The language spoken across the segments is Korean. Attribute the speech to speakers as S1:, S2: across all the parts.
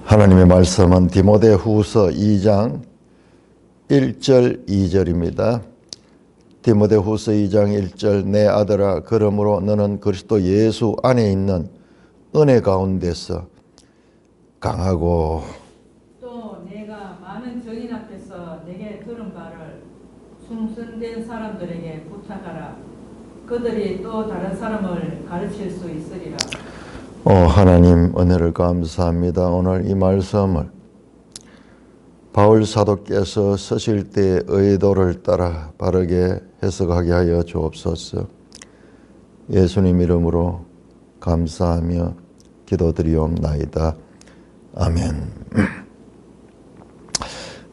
S1: 하나님의 말씀은 디모데후서 2장 1절 2절입니다. 디모데후서 2장 1절 내 아들아 그러므로 너는 그리스도 예수 안에 있는 은혜 가운데서 강하고
S2: 또 내가 많은 증인 앞에서 내게 들은 바를 충성된 사람들에게 부탁하라. 그들이 또 다른 사람을 가르칠 수 있으리라.
S1: 하나님 은혜를 감사합니다. 오늘 이 말씀을 바울 사도께서 쓰실 때의 의도를 따라 바르게 해석하게 하여 주옵소서. 예수님 이름으로 감사하며 기도드리옵나이다. 아멘.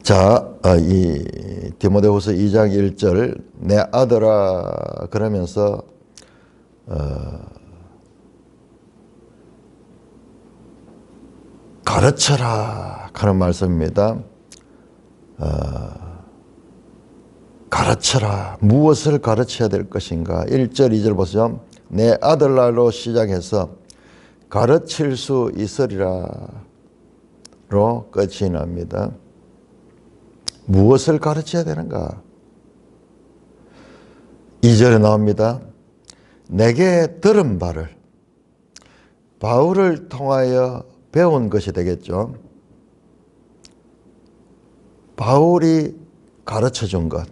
S1: 자, 이 디모데후서 2장 1절 내 아들아 그러면서 가르쳐라 하는 말씀입니다. 가르쳐라. 무엇을 가르쳐야 될 것인가? 1절 2절 보세요. 내 아들날로 시작해서 가르칠 수 있으리라 로 끝이 납니다. 무엇을 가르쳐야 되는가? 2절에 나옵니다. 내게 들은 바를 바울을 통하여 배운 것이 되겠죠. 바울이 가르쳐 준 것,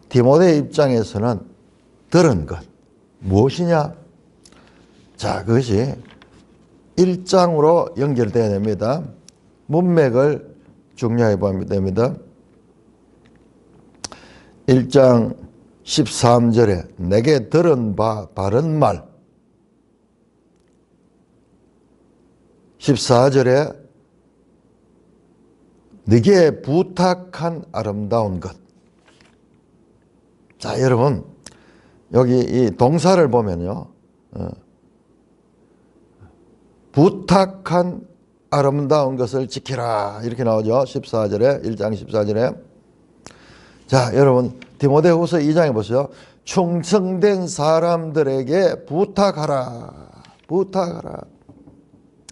S1: 디모데 입장에서는 들은 것, 무엇이냐? 자, 그것이 1장으로 연결되어야 됩니다. 문맥을 중요하게 보면 됩니다. 1장 13절에 내게 들은 바 바른 말, 14절에 네게 부탁한 아름다운 것. 자, 여러분 여기 이 동사를 보면요, 부탁한 아름다운 것을 지키라 이렇게 나오죠. 14절에 1장 14절에. 자, 여러분 디모데후서 2장에 보세요. 충성된 사람들에게 부탁하라. 부탁하라.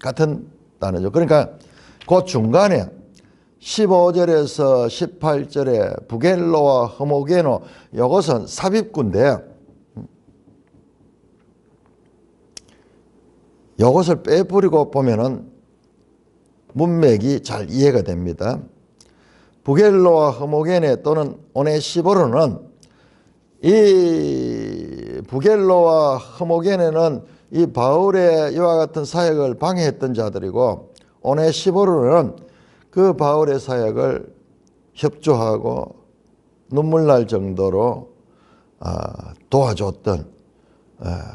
S1: 같은 단어죠. 그러니까 그 중간에 15절에서 18절에 부겔로와 허모게노 이것은 삽입구인데 이것을 빼버리고 보면은 문맥이 잘 이해가 됩니다. 부겔로와 허모게네 또는 오네시보르는 이 부겔로와 허모게네는 이 바울의 이와 같은 사역을 방해했던 자들이고 오네시보르는 그 바울의 사역을 협조하고 눈물 날 정도로 도와줬던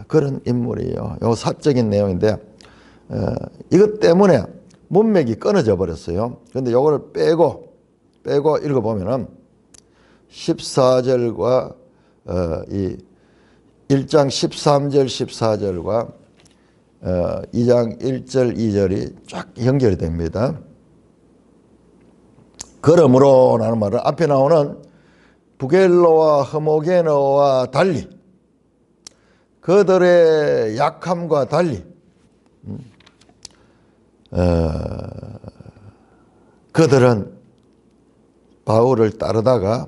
S1: 그런 인물이에요. 이 사적인 내용인데 이것 때문에 문맥이 끊어져 버렸어요. 그런데 이거를 빼고 읽어보면은 14절과 이 1장 13절 14절과 2장 1절 2절이 쫙 연결이 됩니다. 그러므로 라는 말은 앞에 나오는 부겔로와 허모게노와 달리 그들의 약함과 달리 그들은 바울을 따르다가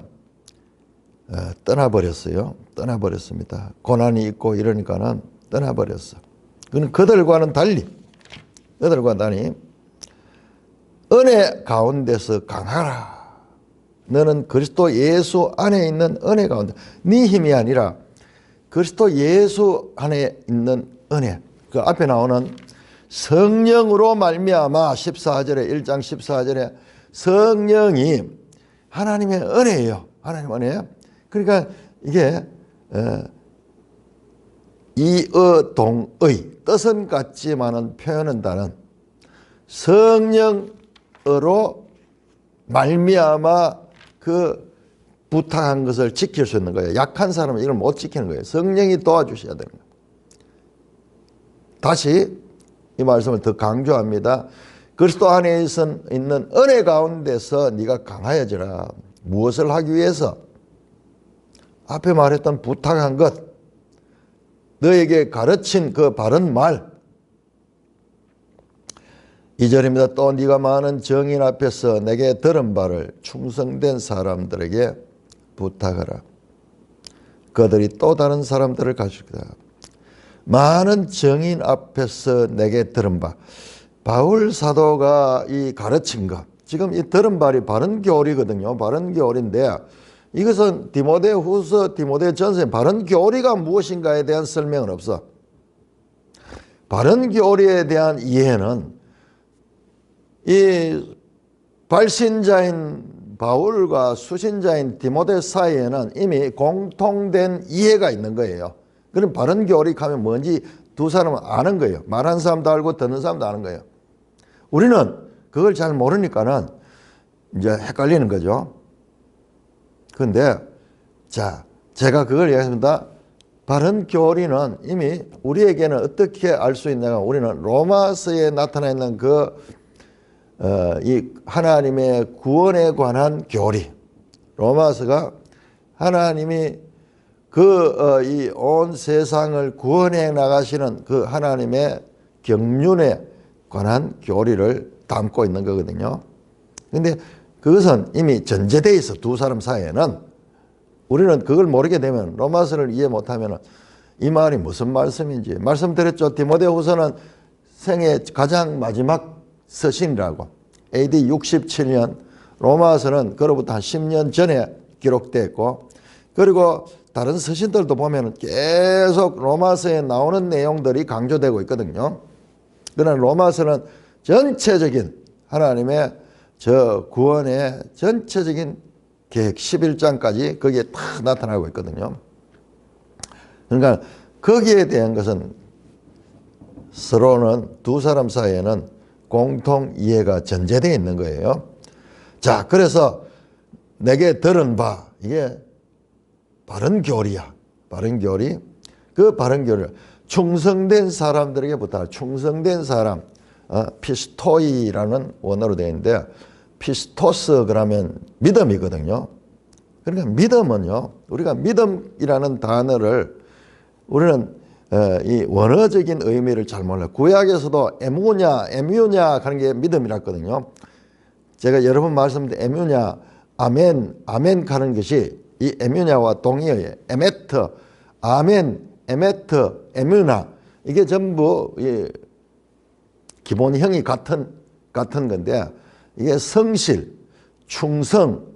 S1: 떠나버렸어요. 떠나버렸습니다. 고난이 있고 이러니까는 떠나버렸어. 그들과는 달리 은혜 가운데서 강하라. 너는 그리스도 예수 안에 있는 은혜 가운데, 네 힘이 아니라 그리스도 예수 안에 있는 은혜. 그 앞에 나오는 성령으로 말미암아 14절에 1장 14절에 성령이 하나님의 은혜예요. 하나님 은혜예요. 그러니까 이게 이의동의 뜻은 같지만은 표현은 다른 성령으로 말미암아 그 부탁한 것을 지킬 수 있는 거예요. 약한 사람은 이걸 못 지키는 거예요. 성령이 도와주셔야 되는 거예요. 다시 이 말씀을 더 강조합니다. 그리스도 안에 있는 은혜 가운데서 네가 강하여지라. 무엇을 하기 위해서? 앞에 말했던 부탁한 것, 너에게 가르친 그 바른 말, 2절입니다. 또 네가 많은 정인 앞에서 내게 들은 바를 충성된 사람들에게 부탁하라. 그들이 또 다른 사람들을 가르칠 거다. 많은 정인 앞에서 내게 들은 바. 바울 사도가 이 가르친 것, 지금 이 들은 바리 바른 교리거든요. 바른 교리인데 이것은 디모데후서, 디모데전서에 바른 교리가 무엇인가에 대한 설명은 없어. 바른 교리에 대한 이해는 이 발신자인 바울과 수신자인 디모데 사이에는 이미 공통된 이해가 있는 거예요. 그럼 바른 교리 하면 뭔지 두 사람은 아는 거예요. 말하는 사람도 알고 듣는 사람도 아는 거예요. 우리는 그걸 잘 모르니까는 이제 헷갈리는 거죠. 그런데 자, 제가 그걸 얘기했습니다. 바른 교리는 이미 우리에게는 어떻게 알 수 있냐면 우리는 로마서에 나타나 있는 이 하나님의 구원에 관한 교리. 로마서가 하나님이 이 온 세상을 구원해 나가시는 그 하나님의 경륜에 관한 교리를 담고 있는 거거든요. 근데 그것은 이미 전제되어 있어. 두 사람 사이에는. 우리는 그걸 모르게 되면 로마서를 이해 못하면 이 말이 무슨 말씀인지. 말씀드렸죠. 디모데후서는 생애 가장 마지막 서신이라고. AD 67년. 로마서는 그로부터 한 10년 전에 기록됐고, 그리고 다른 서신들도 보면 계속 로마서에 나오는 내용들이 강조되고 있거든요. 그러나 로마서는 전체적인 하나님의 저 구원의 전체적인 계획 11장까지 거기에 다 나타나고 있거든요. 그러니까 거기에 대한 것은 서로는 두 사람 사이에는 공통 이해가 전제되어 있는 거예요. 자, 그래서 내게 들은 바, 이게 바른 교리야. 바른 교리. 그 바른 교리를 충성된 사람들에게 부탁. 충성된 사람, 피스토이라는 원어로 되어 있는데, 피스토스 그러면 믿음이거든요. 그러니까 믿음은요, 우리가 믿음이라는 단어를 우리는 이 원어적인 의미를 잘 몰라요. 구약에서도 에뮤냐 하는 게 믿음이라 했거든요. 제가 여러 번 말씀드린 에뮤냐, 아멘 하는 것이 이 에뮤냐와 동의어예요. 에메트, 아멘, 에메트, 에뮤나, 이게 전부 기본형이 같은 건데, 이게 성실, 충성,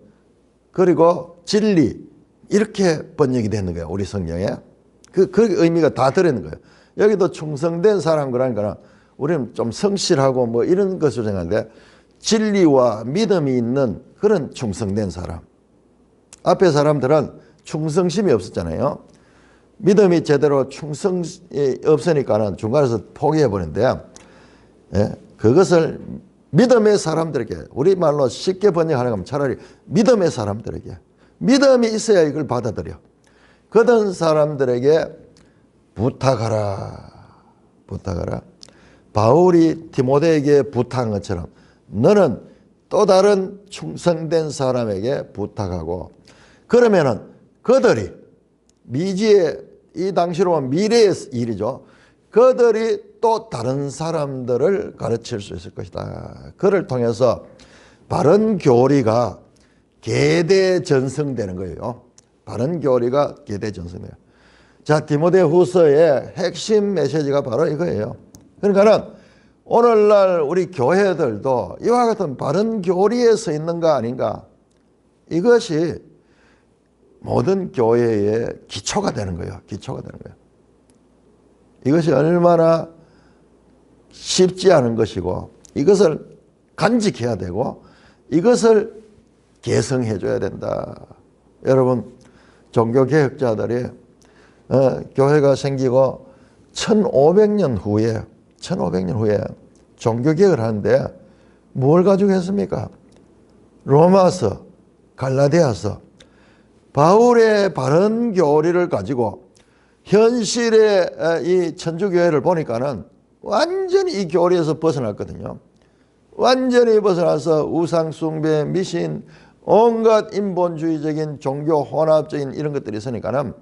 S1: 그리고 진리, 이렇게 번역이 되는 거예요. 우리 성경에. 그 의미가 다 들어있는 거예요. 여기도 충성된 사람 그러니까 우리는 좀 성실하고 뭐 이런 것을 생각하는데, 진리와 믿음이 있는 그런 충성된 사람. 앞에 사람들은 충성심이 없었잖아요. 믿음이 제대로 충성이 없으니까는 중간에서 포기해버리는데, 그것을 믿음의 사람들에게, 우리말로 쉽게 번역하는 거면 차라리 믿음의 사람들에게, 믿음이 있어야 이걸 받아들여. 그런 사람들에게 부탁하라. 바울이 디모데에게 부탁한 것처럼 너는 또 다른 충성된 사람에게 부탁하고, 그러면은 그들이 미지의, 이 당시로 보면 미래의 일이죠. 그들이 또 다른 사람들을 가르칠 수 있을 것이다. 그를 통해서 바른 교리가 계대전승되는 거예요. 바른 교리가 계대전승돼요. 자, 디모데후서의 핵심 메시지가 바로 이거예요. 그러니까는 오늘날 우리 교회들도 이와 같은 바른 교리에 서 있는가 아닌가, 이것이 모든 교회의 기초가 되는 거예요. 기초가 되는 거예요. 이것이 얼마나 쉽지 않은 것이고, 이것을 간직해야 되고, 이것을 개성해 줘야 된다. 여러분, 종교개혁자들이 교회가 생기고 1500년 후에 종교개혁을 하는데 뭘 가지고 했습니까? 로마서, 갈라디아서, 바울의 바른 교리를 가지고 현실의 이 천주교회를 보니까는 완전히 이 교리에서 벗어났거든요. 완전히 벗어나서 우상숭배, 미신, 온갖 인본주의적인 종교 혼합적인 이런 것들이 있으니까는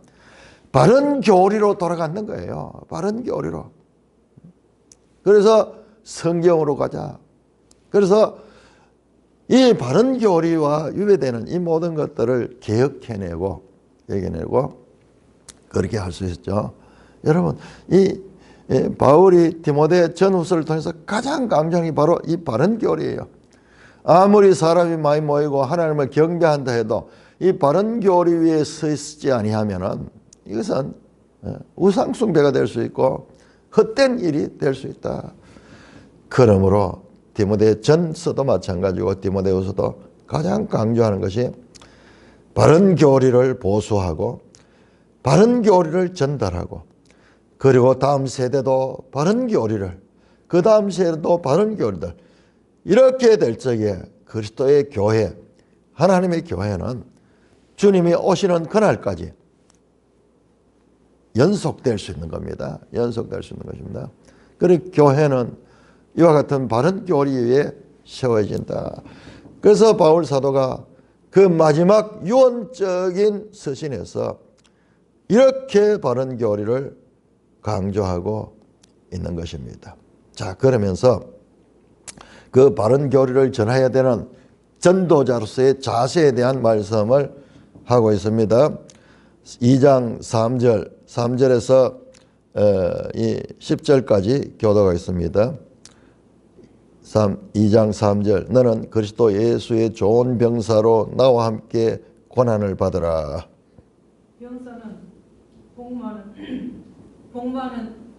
S1: 바른 교리로 돌아가는 거예요. 바른 교리로. 그래서 성경으로 가자. 그래서 이 바른 교리와 위배되는 이 모든 것들을 개혁해내고 얘기해내고 그렇게 할 수 있죠. 여러분, 이 바울이 디모데 전후서를 통해서 가장 강조하는 게 바로 이 바른 교리예요. 아무리 사람이 많이 모이고 하나님을 경배한다 해도 이 바른 교리 위에 서 있지 아니하면은 이것은 우상숭배가 될 수 있고 헛된 일이 될 수 있다. 그러므로 디모데 전서도 마찬가지고 디모데후서도 가장 강조하는 것이 바른 교리를 보수하고 바른 교리를 전달하고 그리고 다음 세대도 바른 교리를 그 다음 세대도 바른 교리들 이렇게 될 적에 그리스도의 교회 하나님의 교회는 주님이 오시는 그날까지 연속될 수 있는 겁니다. 연속될 수 있는 것입니다. 그리고 교회는 이와 같은 바른 교리 위에 세워진다. 그래서 바울 사도가 그 마지막 유언적인 서신에서 이렇게 바른 교리를 강조하고 있는 것입니다. 자, 그러면서 그 바른 교리를 전해야 되는 전도자로서의 자세에 대한 말씀을 하고 있습니다. 2장 3절에서 이 10절까지 교도가 있습니다. 2장 3절 너는 그리스도 예수의 좋은 병사로 나와 함께 고난을 받으라.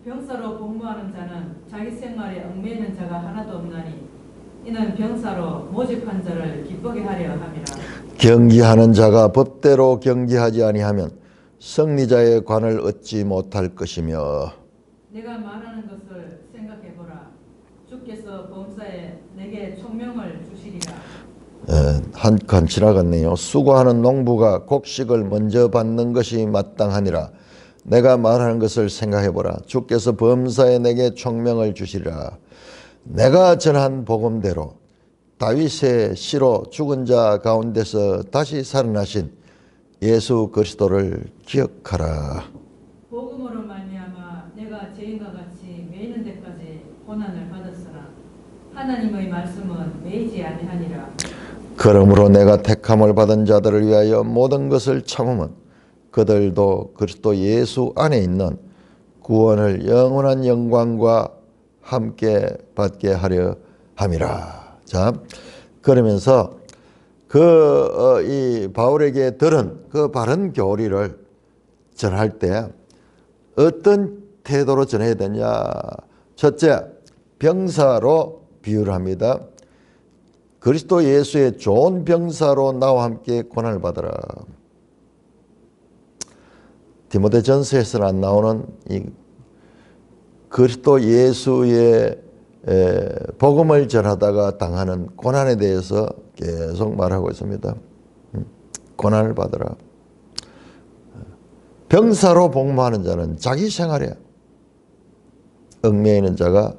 S2: 병사로 복무하는 자는 자기 생활에 얽매이는 자가 하나도 없나니 이는 병사로 모집한 자를 기쁘게 하려 함이라.
S1: 경기하는 자가 법대로 경기하지 아니하면 승리자의 관을 얻지 못할 것이며
S2: 내가 말하는 것을 생각해보라. 주께서 범사에 내게 총명을 주시리라.
S1: 한 칸 지나갔네요. 수고하는 농부가 곡식을 먼저 받는 것이 마땅하니라. 내가 말하는 것을 생각해보라. 주께서 범사에 내게 총명을 주시리라. 내가 전한 복음대로 다윗의 시로 죽은 자 가운데서 다시 살아나신 예수 그리스도를 기억하라.
S2: 복음으로 말미암아 내가 죄인과 같이 매이는 데까지 고난을 받았으나 하나님의 말씀은 매이지 아니하니라.
S1: 그러므로 내가 택함을 받은 자들을 위하여 모든 것을 참음은 그들도 그리스도 예수 안에 있는 구원을 영원한 영광과 함께 받게 하려 함이라. 자, 그러면서 이 바울에게 들은 그 바른 교리를 전할 때 어떤 태도로 전해야 되냐? 첫째, 병사로 비유를 합니다. 그리스도 예수의 좋은 병사로 나와 함께 고난을 받으라. 디모데 전서에서는 안 나오는 이 그리스도 예수의 복음을 전하다가 당하는 고난에 대해서 계속 말하고 있습니다. 고난을 받으라. 병사로 복무하는 자는 자기 생활에 얽매여 있는 자가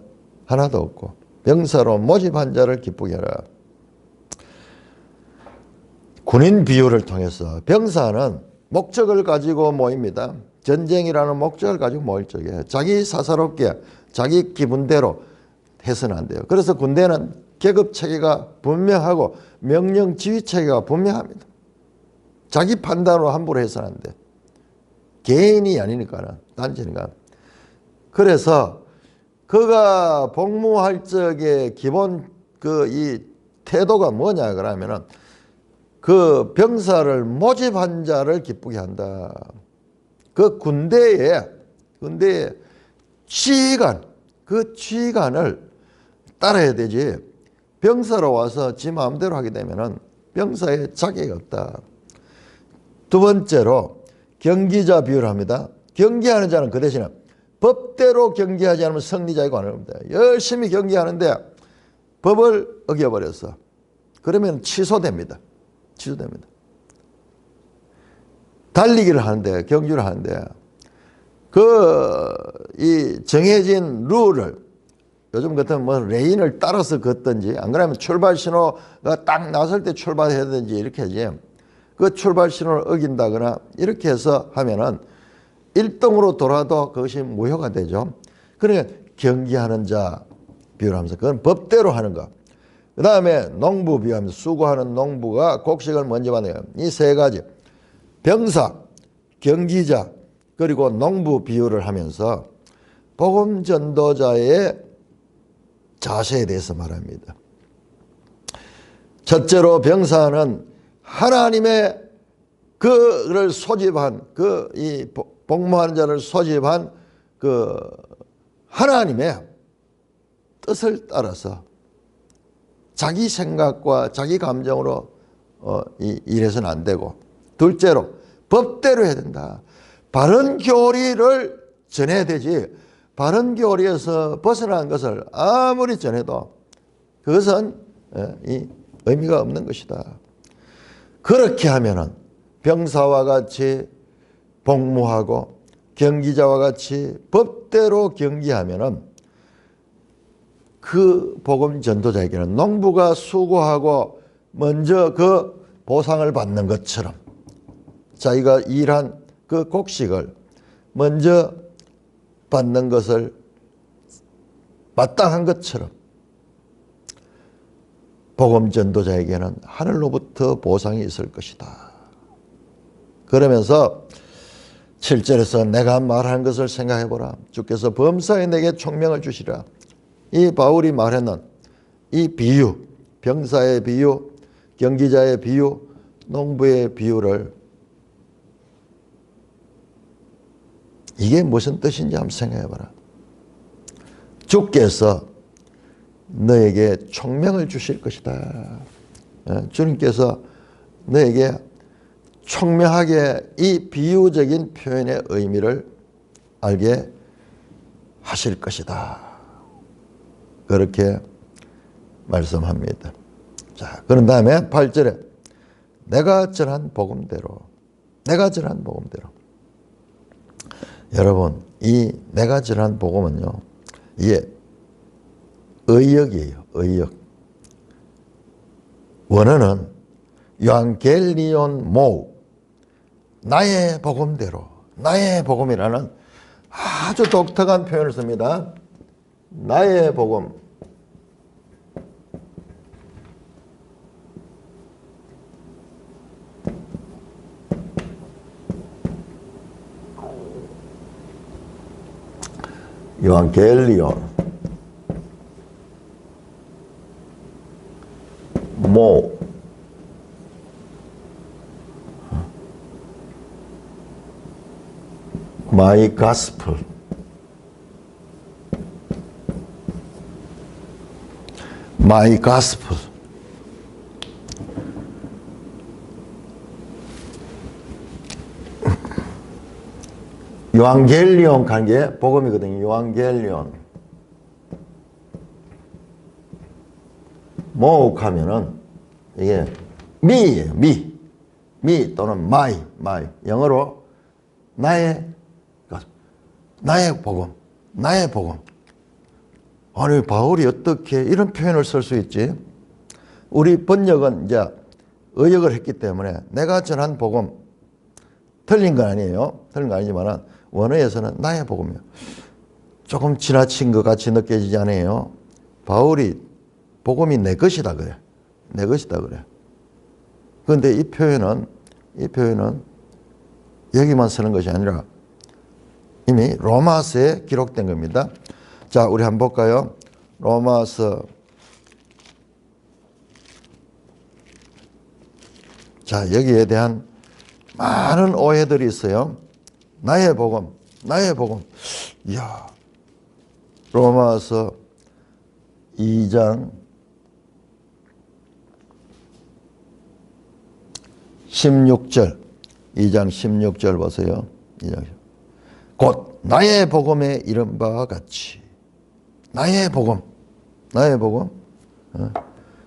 S1: 하나도 없고 병사로 모집한 자를 기쁘게 하라. 군인 비유를 통해서 병사는 목적을 가지고 모입니다. 전쟁이라는 목적을 가지고 모일 적에 자기 사사롭게 자기 기분대로 해서는 안 돼요. 그래서 군대는 계급 체계가 분명하고 명령 지휘 체계가 분명합니다. 자기 판단으로 함부로 해서는 안 돼. 개인이 아니니까는 단체니까. 그래서 그가 복무할 적에 기본 이 태도가 뭐냐 그러면은 그 병사를 모집한 자를 기쁘게 한다. 그 군대의 지휘관, 그 지휘관을 따라야 되지. 병사로 와서 지 마음대로 하게 되면은 병사의 자격이 없다. 두 번째로 경기자 비유를 합니다. 경기하는 자는 그 대신에 법대로 경기하지 않으면 승리자의 관을 얻는다. 열심히 경기하는데 법을 어겨버렸어. 그러면 취소됩니다. 취소됩니다. 달리기를 하는데, 경주를 하는데, 이 정해진 룰을, 요즘 같으면 뭐 레인을 따라서 걷든지, 안 그러면 출발 신호가 딱 나설 때 출발해야 되든지 이렇게 하지. 그 출발 신호를 어긴다거나 이렇게 해서 하면은 1등으로 돌아도 그것이 무효가 되죠. 그러니까 경기하는 자 비유를 하면서 그건 법대로 하는 거. 그 다음에 농부 비유하면서 수고하는 농부가 곡식을 먼저 받네요. 이 세 가지 병사, 경기자 그리고 농부 비유를 하면서 복음 전도자의 자세에 대해서 말합니다. 첫째로 병사는 하나님의 그를 소집한 이 복무하는 자를 소집한 그 하나님의 뜻을 따라서 자기 생각과 자기 감정으로 일해서는 안 되고, 둘째로 법대로 해야 된다. 바른 교리를 전해야 되지, 바른 교리에서 벗어난 것을 아무리 전해도 그것은 의미가 없는 것이다. 그렇게 하면은 병사와 같이 복무하고 경기자와 같이 법대로 경기하면은 그 복음 전도자에게는 농부가 수고하고 먼저 그 보상을 받는 것처럼, 자기가 일한 그 곡식을 먼저 받는 것을 마땅한 것처럼 복음 전도자에게는 하늘로부터 보상이 있을 것이다. 그러면서 7절에서 내가 말하는 것을 생각해보라. 주께서 범사에 내게 총명을 주시라. 이 바울이 말하는 이 비유, 병사의 비유, 경기자의 비유, 농부의 비유를, 이게 무슨 뜻인지 한번 생각해봐라. 주께서 너에게 총명을 주실 것이다. 주님께서 너에게 총명하게 이 비유적인 표현의 의미를 알게 하실 것이다. 그렇게 말씀합니다. 자, 그런 다음에 8절에 내가 전한 복음대로, 내가 전한 복음대로. 여러분, 이 내가 전한 복음은요, 이게 의역이에요. 의역. 원어는 요한겔리온 모우, 나의 복음대로, 나의 복음이라는 아주 독특한 표현을 씁니다. 나의 복음. 요한겔리온 모 My Gospel, My Gospel. 요한겔리온 가는 게 복음이거든요. 요한겔리온. 모옥하면은 이게 me예요. me 또는 my. 영어로 나의 복음, 나의 복음. 아니, 바울이 어떻게 이런 표현을 쓸 수 있지? 우리 번역은 이제 의역을 했기 때문에 내가 전한 복음, 틀린 건 아니에요. 틀린 건 아니지만 원어에서는 나의 복음이요. 조금 지나친 것 같이 느껴지지 않아요? 바울이 복음이 내 것이다 그래. 내 것이다 그래. 그런데 이 표현은 여기만 쓰는 것이 아니라 이미 로마서에 기록된 겁니다. 자, 우리 한번 볼까요? 로마서. 자, 여기에 대한 많은 오해들이 있어요. 나의 복음, 나의 복음. 이야, 로마서 2장 16절, 2장 16절 보세요. 2장. 곧 나의 복음에 이른 바와 같이, 나의 복음, 나의 복음.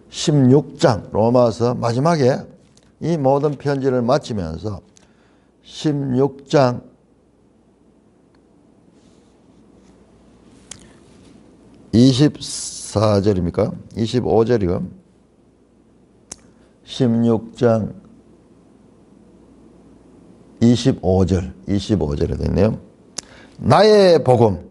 S1: 16장 로마서 마지막에 이 모든 편지를 마치면서 16장 24절입니까? 25절이요. 16장 25절에 됐네요. 나의 복음.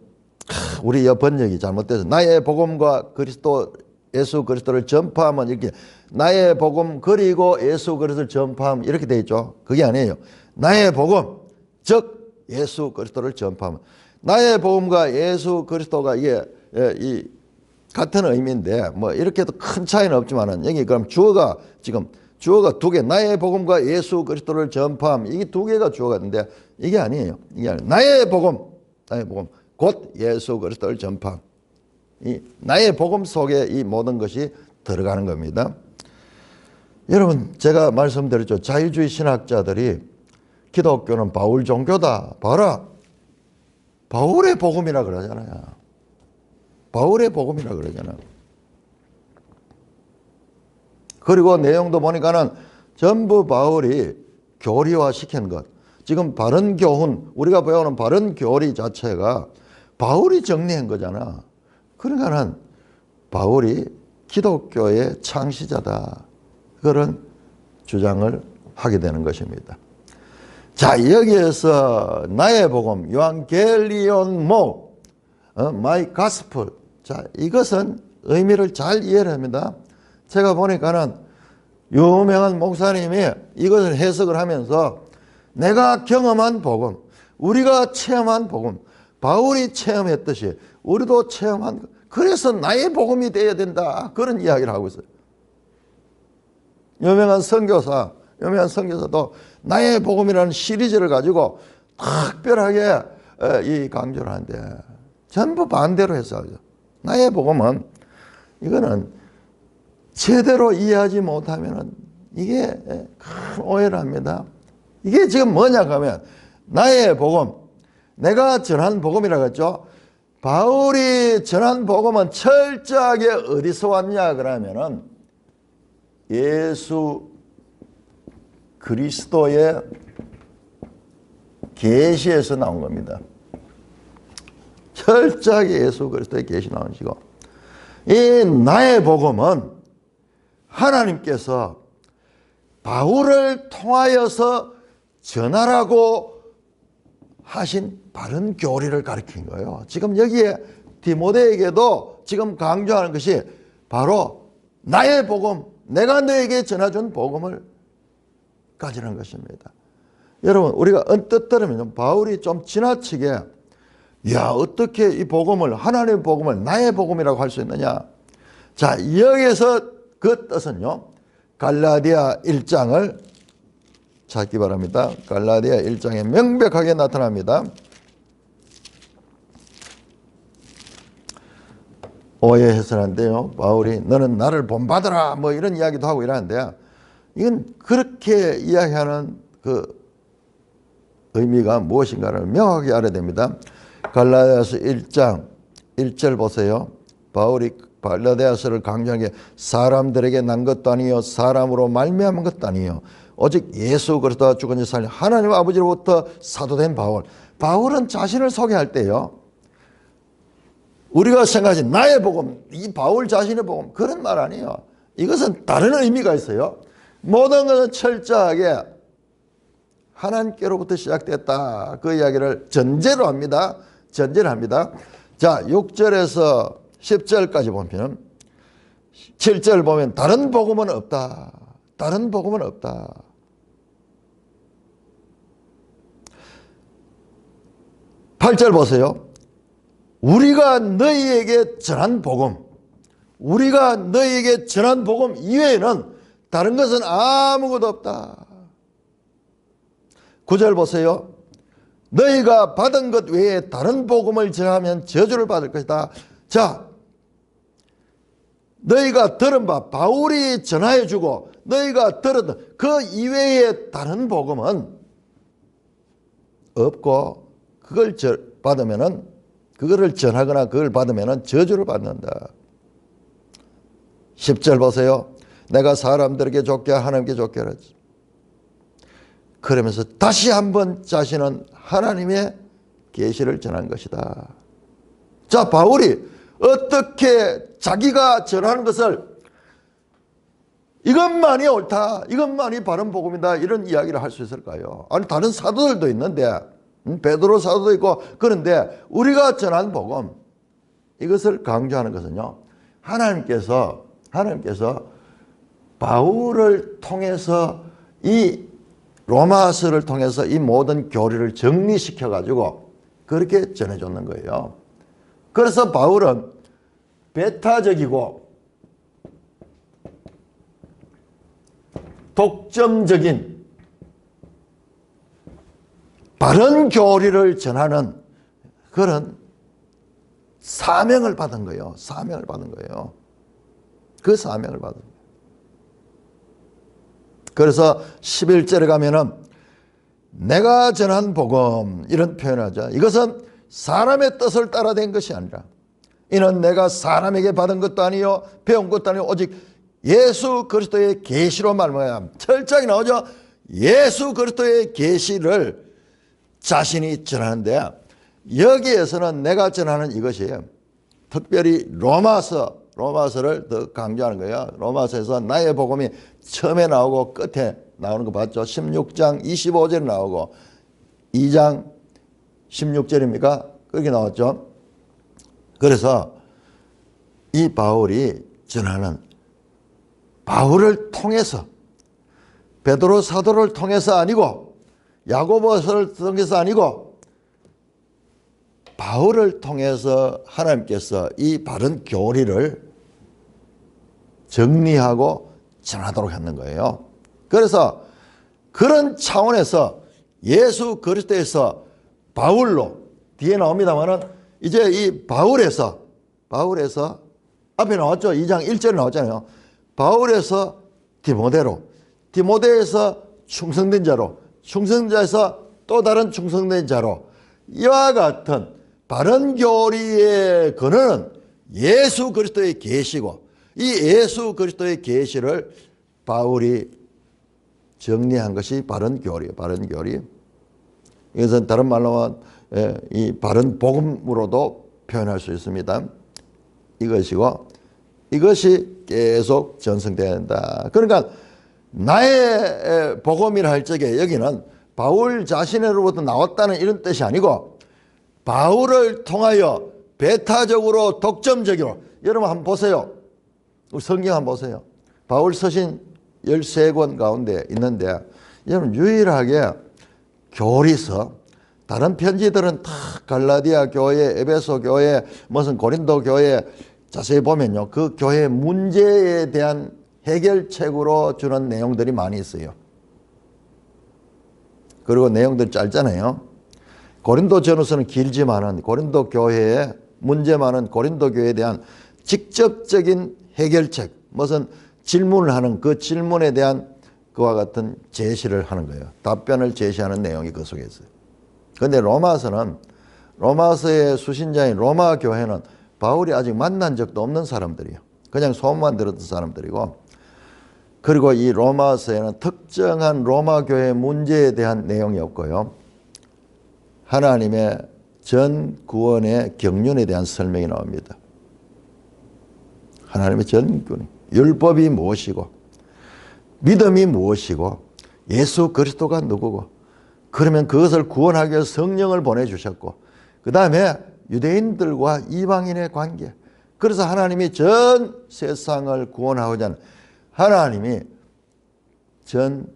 S1: 우리 번역이 잘못돼서 나의 복음과 그리스도의 예수 그리스도를 전파하면 이렇게 나의 복음 그리고 예수 그리스도를 전파하면 이렇게 돼 있죠. 그게 아니에요. 나의 복음 즉 예수 그리스도를 전파하면 나의 복음과 예수 그리스도가 이게 이 같은 의미인데 뭐 이렇게 해도 큰 차이는 없지만은 여기 그럼 주어가 지금 주어가 두 개 나의 복음과 예수 그리스도를 전파함 이게 두 개가 주어가 있는데 이게 아니에요. 이게 아니에요. 나의 복음 곧 예수 그리스도를 전파함 이 나의 복음 속에 이 모든 것이 들어가는 겁니다. 여러분 제가 말씀드렸죠. 자유주의 신학자들이 기독교는 바울 종교다. 봐라. 바울의 복음이라 그러잖아요. 바울의 복음이라 그러잖아요. 그리고 내용도 보니까는 전부 바울이 교리화 시킨 것. 지금 바른 교훈, 우리가 배우는 바른 교리 자체가 바울이 정리한 거잖아. 그러니까는 바울이 기독교의 창시자다. 그런 주장을 하게 되는 것입니다. 자, 여기에서 나의 복음, 요한겔리온 모, 마이 가스플. 자, 이것은 의미를 잘 이해를 합니다. 제가 보니까는 유명한 목사님이 이것을 해석을 하면서 내가 경험한 복음, 우리가 체험한 복음, 바울이 체험했듯이 우리도 체험한, 그래서 나의 복음이 되어야 된다. 그런 이야기를 하고 있어요. 유명한 선교사도 나의 복음이라는 시리즈를 가지고 특별하게 이 강조를 하는데 전부 반대로 해서 나의 복음은 이거는 제대로 이해하지 못하면 이게 큰 오해를 합니다. 이게 지금 뭐냐 하면 나의 복음, 내가 전한 복음이라고 했죠. 바울이 전한 복음은 철저하게 어디서 왔냐 그러면은 예수 그리스도의 계시에서 나온 겁니다. 철저하게 예수 그리스도의 계시 나오시고 이 나의 복음은 하나님께서 바울을 통하여서 전하라고 하신 바른 교리를 가르친 거예요. 지금 여기에 디모데에게도 지금 강조하는 것이 바로 나의 복음, 내가 너에게 전해준 복음을 가지는 것입니다. 여러분 우리가 언뜻 들으면 바울이 좀 지나치게 야 어떻게 이 복음을 하나님의 복음을 나의 복음이라고 할 수 있느냐. 자 여기에서 그 뜻은요 갈라디아 1장을 찾기 바랍니다. 갈라디아 1장에 명백하게 나타납니다. 오해해서는 안 돼요. 바울이 너는 나를 본받으라 뭐 이런 이야기도 하고 이러는데 이건 그렇게 이야기하는 그 의미가 무엇인가를 명확하게 알아야 됩니다. 갈라디아서 1장 1절 보세요. 바울이 갈라디아서를 강조한 게 사람들에게 난 것도 아니요 사람으로 말미암은 것도 아니요 오직 예수 그리스도가 죽은 지 살린 하나님 아버지로부터 사도된 바울. 바울은 자신을 소개할 때요 우리가 생각하지 나의 복음, 이 바울 자신의 복음 그런 말 아니에요. 이것은 다른 의미가 있어요. 모든 것은 철저하게 하나님께로부터 시작됐다. 그 이야기를 전제로 합니다. 전제를 합니다. 자, 6절에서 10절까지 보면 7절 보면 다른 복음은 없다. 다른 복음은 없다. 8절 보세요. 우리가 너희에게 전한 복음, 우리가 너희에게 전한 복음 이외에는 다른 것은 아무것도 없다. 9절 보세요. 너희가 받은 것 외에 다른 복음을 전하면 저주를 받을 것이다. 자, 너희가 들은 바 바울이 전하여 주고 너희가 들은 그 이외에 다른 복음은 없고 그걸 받으면은 그거를 전하거나 그걸 받으면은 저주를 받는다. 10절 보세요. 내가 사람들에게 좋게 하나님께 좋게 하지. 그러면서 다시 한번 자신은 하나님의 계시를 전한 것이다. 자, 바울이 어떻게 자기가 전하는 것을 이것만이 옳다, 이것만이 바른 복음이다 이런 이야기를 할 수 있을까요? 아니 다른 사도들도 있는데 베드로 사도도 있고 그런데 우리가 전한 복음 이것을 강조하는 것은요 하나님께서 하나님께서 바울을 통해서 이 로마서를 통해서 이 모든 교리를 정리시켜 가지고 그렇게 전해줬는 거예요. 그래서 바울은 배타적이고 독점적인 바른 교리를 전하는 그런 사명을 받은 거예요. 사명을 받은 거예요. 그 사명을 받은 거예요. 그래서 11절에 가면은 내가 전한 복음 이런 표현을 하죠. 이것은 사람의 뜻을 따라 된 것이 아니라 이는 내가 사람에게 받은 것도 아니요 배운 것도 아니요 오직 예수 그리스도의 계시로 말미암아. 철저하게 나오죠. 예수 그리스도의 계시를 자신이 전하는데 여기에서는 내가 전하는 이것이에요. 특별히 로마서를 더 강조하는 거예요. 로마서에서 나의 복음이 처음에 나오고 끝에 나오는 거 봤죠. 16장 25절에 나오고 2장 16절입니까? 그렇게 나왔죠. 그래서 이 바울이 전하는 바울을 통해서 베드로 사도를 통해서 아니고 야고보서를 통해서 아니고 바울을 통해서 하나님께서 이 바른 교리를 정리하고 전하도록 했는 거예요. 그래서 그런 차원에서 예수 그리스도에서 바울로 뒤에 나옵니다만은 이제 이 바울에서 앞에 나왔죠. 2장 1절에 나왔잖아요. 바울에서 디모데로, 디모데에서 충성된 자로, 충성자에서 또 다른 충성된 자로 이와 같은 바른 교리의 근원은 예수 그리스도의 계시고 이 예수 그리스도의 계시를 바울이 정리한 것이 바른 교리예요. 바른 교리. 이것은 다른 말로 이 바른 복음으로도 표현할 수 있습니다. 이것이고 이것이 계속 전승돼야 된다. 그러니까 나의 복음이라 할 적에 여기는 바울 자신으로부터 나왔다는 이런 뜻이 아니고 바울을 통하여 배타적으로 독점적으로 여러분 한번 보세요. 성경 한번 보세요. 바울 서신 13권 가운데 있는데 여러분 유일하게 교리서 다른 편지들은 다 갈라디아 교회, 에베소 교회, 무슨 고린도 교회 자세히 보면요. 그 교회 문제에 대한 해결책으로 주는 내용들이 많이 있어요. 그리고 내용들이 짧잖아요. 고린도 전후서는 길지만은 고린도 교회에 문제 많은 고린도 교회에 대한 직접적인 해결책, 무슨 질문을 하는 그 질문에 대한 그와 같은 제시를 하는 거예요. 답변을 제시하는 내용이 그 속에 있어요. 그런데 로마서의 수신자인 로마 교회는 바울이 아직 만난 적도 없는 사람들이에요. 그냥 소문만 들었던 사람들이고, 그리고 이 로마서에는 특정한 로마 교회 문제에 대한 내용이 없고요. 하나님의 전 구원의 경륜에 대한 설명이 나옵니다. 하나님의 전 구원, 율법이 무엇이고 믿음이 무엇이고 예수 그리스도가 누구고, 그러면 그것을 구원하기 위해서 성령을 보내주셨고, 그 다음에 유대인들과 이방인의 관계, 그래서 하나님이 전 세상을 구원하고자 하는 하나님이 전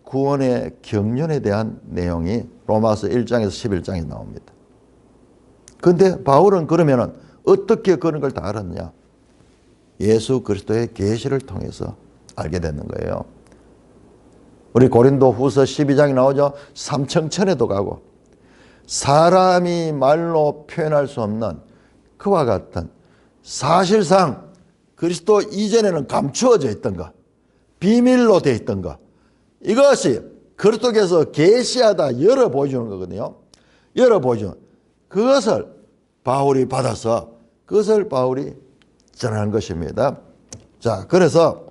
S1: 구원의 경륜에 대한 내용이 로마서 1장에서 11장에 나옵니다. 그런데 바울은 그러면은 어떻게 그런 걸 다 알았냐? 예수 그리스도의 계시를 통해서 알게 되는 거예요. 우리 고린도 후서 12장에 나오죠. 삼청천에도 가고 사람이 말로 표현할 수 없는 그와 같은 사실상 그리스도 이전에는 감추어져 있던 것, 비밀로 되어 있던 것, 이것이 그리스도께서 계시하다 열어 보여주는 거거든요. 열어 보여주는 그것을 바울이 받아서 그것을 바울이 전하는 것입니다. 자, 그래서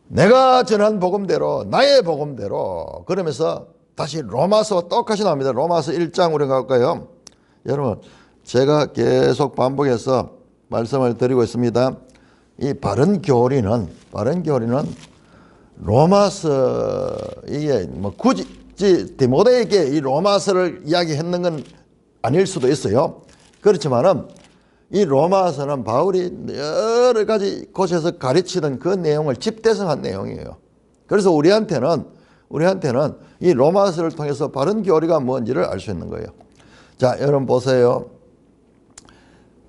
S1: 내가 전한 복음대로, 나의 복음대로, 그러면서 다시 로마서 똑같이 나옵니다. 로마서 1장 우리 갈까요? 여러분, 제가 계속 반복해서 말씀을 드리고 있습니다. 이 바른 교리는 로마서, 이게 뭐 굳이 디모데에게 이 로마서를 이야기했는 건 아닐 수도 있어요. 그렇지만은 이 로마서는 바울이 여러 가지 곳에서 가르치던 그 내용을 집대성한 내용이에요. 그래서 우리한테는 이 로마서를 통해서 바른 교리가 뭔지를 알 수 있는 거예요. 자, 여러분 보세요.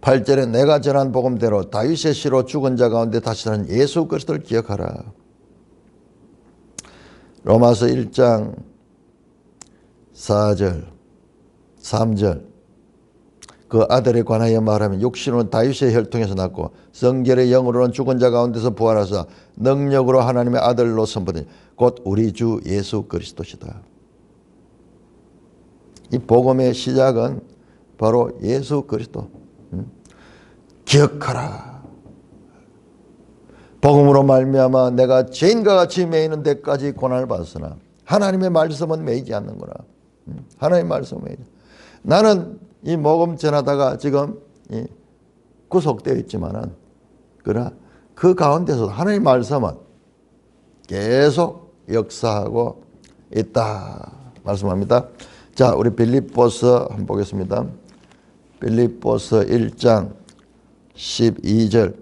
S1: 8절에 내가 전한 복음대로 다윗의 씨로 죽은 자 가운데 다시 사는 예수 그리스도를 기억하라. 로마서 1장 4절 3절 그 아들에 관하여 말하면 육신은 다윗의 혈통에서 났고 성결의 영으로는 죽은 자 가운데서 부활하사 능력으로 하나님의 아들로 선포되니 곧 우리 주 예수 그리스도시다. 이 복음의 시작은 바로 예수 그리스도. 기억하라. 복음으로 말미암아 내가 죄인과 같이 매이는 데까지 고난을 받았으나 하나님의 말씀은 매이지 않는구나. 하나님의 말씀은 매이지. 나는 이 복음 전하다가 지금 구속되어 있지만은 그러나 그 가운데서 하나님의 말씀은 계속 역사하고 있다 말씀합니다. 자, 우리 빌립보서 한번 보겠습니다. 빌립보서 1장 12절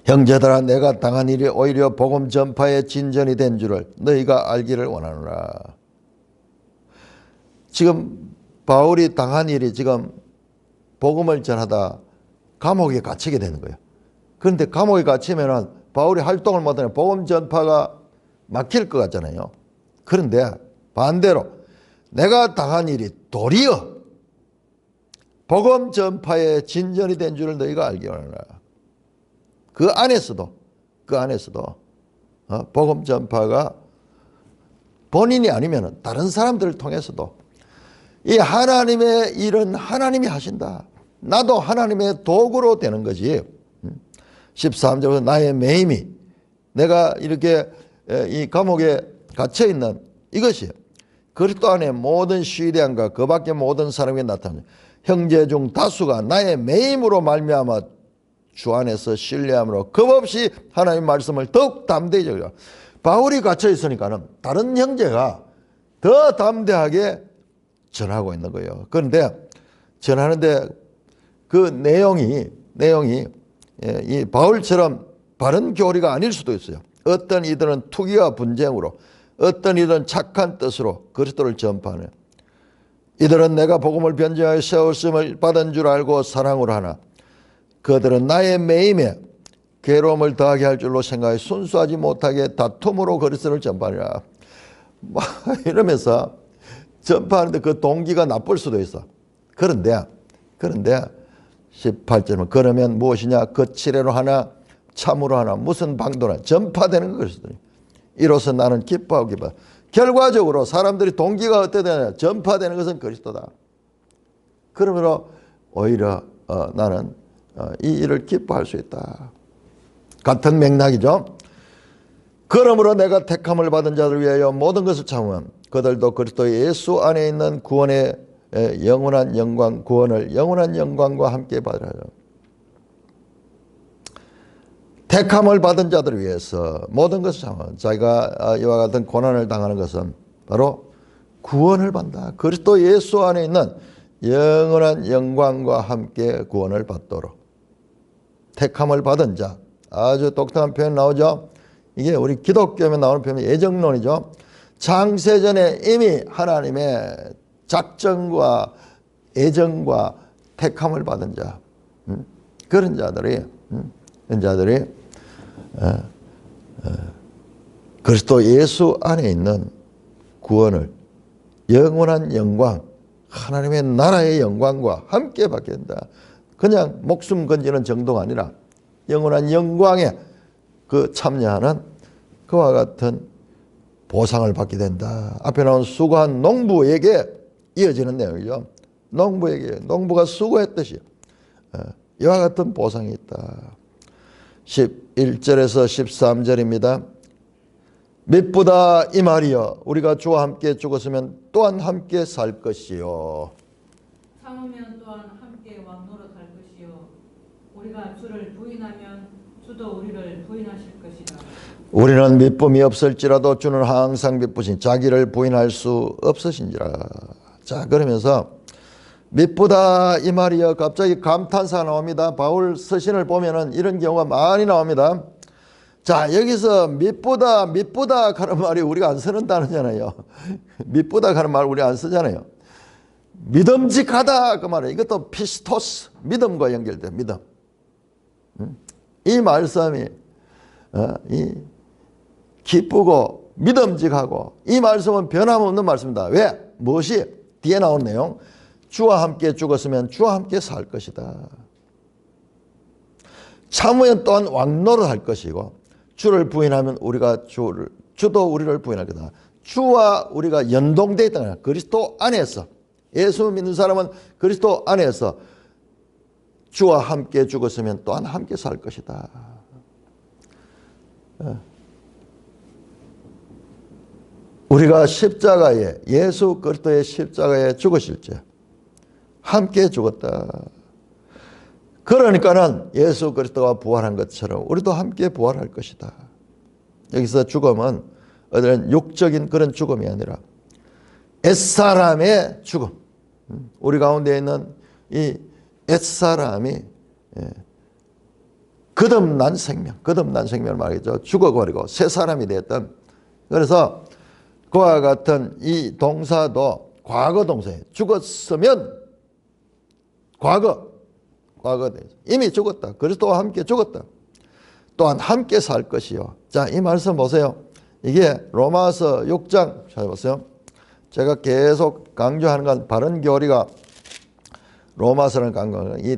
S1: 형제들아 내가 당한 일이 오히려 복음 전파의 진전이 된 줄을 너희가 알기를 원하노라. 지금 바울이 당한 일이 지금 복음을 전하다 감옥에 갇히게 되는 거예요. 그런데 감옥에 갇히면은 바울이 활동을 못하면 복음 전파가 막힐 것 같잖아요. 그런데 반대로 내가 당한 일이 도리어 복음 전파의 진전이 된 줄을 너희가 알기 원하노라. 그 안에서도 복음 전파가 본인이 아니면 다른 사람들을 통해서도 이 하나님의 일은 하나님이 하신다. 나도 하나님의 도구로 되는 거지. 13절에서 나의 매임이 내가 이렇게 이 감옥에 갇혀 있는 이것이 그리스도 안에 모든 시대함과 그 밖에 모든 사람에게 나타나는 형제 중 다수가 나의 매임으로 말미암아 주 안에서 신뢰함으로 겁없이 하나님의 말씀을 더욱 담대히 전하라. 바울이 갇혀 있으니까는 다른 형제가 더 담대하게 전하고 있는 거예요. 그런데 전하는데 그 내용이 이 바울처럼 바른 교리가 아닐 수도 있어요. 어떤 이들은 투기와 분쟁으로, 어떤 이들은 착한 뜻으로 그리스도를 전파하네. 이들은 내가 복음을 변증하여 세웠음을 받은 줄 알고 사랑으로 하나 그들은 나의 매임에 괴로움을 더하게 할 줄로 생각해 순수하지 못하게 다툼으로 그리스도를 전파하리라. 이러면서 전파하는데 그 동기가 나쁠 수도 있어. 그런데 18절은 그러면 무엇이냐 거칠애로 하나 참으로 하나 무슨 방도나 전파되는 것이더니 이로써 나는 기뻐하고 기뻐. 결과적으로 사람들이 동기가 어떻게 되냐 전파되는 것은 그리스도다. 그러므로 오히려 나는 이 일을 기뻐할 수 있다. 같은 맥락이죠. 그러므로 내가 택함을 받은 자들 위하여 모든 것을 참으면 그들도 그리스도 예수 안에 있는 구원의 영원한 영광, 구원을 영원한 영광과 함께 받으라. 택함을 받은 자들을 위해서 모든 것을 참아 자기가 이와 같은 고난을 당하는 것은 바로 구원을 받는다. 그리스도 예수 안에 있는 영원한 영광과 함께 구원을 받도록 택함을 받은 자. 아주 독특한 표현 나오죠. 이게 우리 기독교에 나오는 표현이 예정론이죠. 창세전에 이미 하나님의 작정과 애정과 택함을 받은 자, 그런 자들이 그리스도 예수 안에 있는 구원을 영원한 영광, 하나님의 나라의 영광과 함께 받게 된다. 그냥 목숨 건지는 정도가 아니라 영원한 영광에 그 참여하는 그와 같은 보상을 받게 된다. 앞에 나온 수고한 농부에게 이어지는 내용이죠. 농부가 수고했듯이 이와 같은 보상이 있다. 11절에서 13절입니다. mit보다 이 말이여 우리가 주와 함께 죽었으면 또한 함께 살 것이요.
S2: 참으면 또한 함께 왕노릇 할 것이요. 우리가 주를 부인하면 주도 우리를 부인하실 것이다.
S1: 우리는 미쁨이 없을지라도 주는 항상 미쁘신 자기를 부인할 수 없으신지라. 자, 그러면서 미쁘다 이 말이요. 갑자기 감탄사가 나옵니다. 바울 서신을 보면은 이런 경우가 많이 나옵니다. 자, 여기서 미쁘다 하는 말이 우리가 안 쓰는 단어잖아요. 미쁘다 하는 말 우리 안 쓰잖아요. 믿음직하다 그 말이에요. 이것도 피스토스, 믿음과 연결돼. 믿음. 이 말씀이 이 기쁘고 믿음직하고, 이 말씀은 변함없는 말씀입니다. 왜? 무엇이? 뒤에 나온 내용. 주와 함께 죽었으면 주와 함께 살 것이다. 참으면 또한 왕노를 할 것이고, 주를 부인하면 주도 우리를 부인할 거다. 주와 우리가 연동되어 있다는 거야. 그리스도 안에서, 예수 믿는 사람은 그리스도 안에서 주와 함께 죽었으면 또한 함께 살 것이다. 우리가 십자가에, 예수 그리스도의 십자가에 죽으실 때 함께 죽었다. 그러니까는 예수 그리스도가 부활한 것처럼 우리도 함께 부활할 것이다. 여기서 죽음은 어떤 육적인 그런 죽음이 아니라 옛사람의 죽음. 우리 가운데 있는 이 옛사람이 거듭난 생명을 말이죠. 죽어버리고 새 사람이 되었던. 그래서 그와 같은 이 동사도 과거 동사예요. 죽었으면 과거 이미 죽었다. 그리스도와 함께 죽었다. 또한 함께 살 것이요. 자, 이 말씀 보세요. 이게 로마서 6장 찾아보세요. 제가 계속 강조하는 건 바른 교리가 로마서를 강조하는 이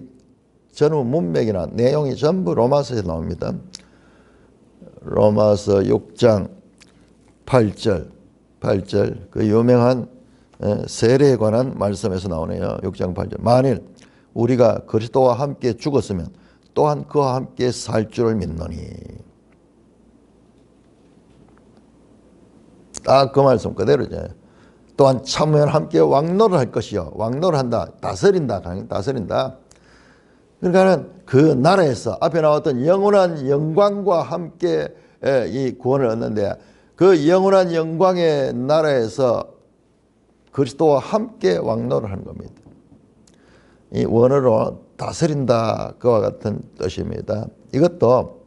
S1: 전후 문맥이나 내용이 전부 로마서에 나옵니다. 로마서 6장 8절 그 유명한 세례에 관한 말씀에서 나오네요. 6장 8절. 만일 우리가 그리스도와 함께 죽었으면 또한 그와 함께 살 줄을 믿노니. 딱 그 말씀 그대로죠. 또한 참으면 함께 왕노를 할 것이요. 왕노를 한다. 다스린다. 그러니까는 그 나라에서 앞에 나왔던 영원한 영광과 함께 이 구원을 얻는데, 그 영원한 영광의 나라에서 그리스도와 함께 왕노를 하는 겁니다. 이 원어로 다스린다 그와 같은 뜻입니다. 이것도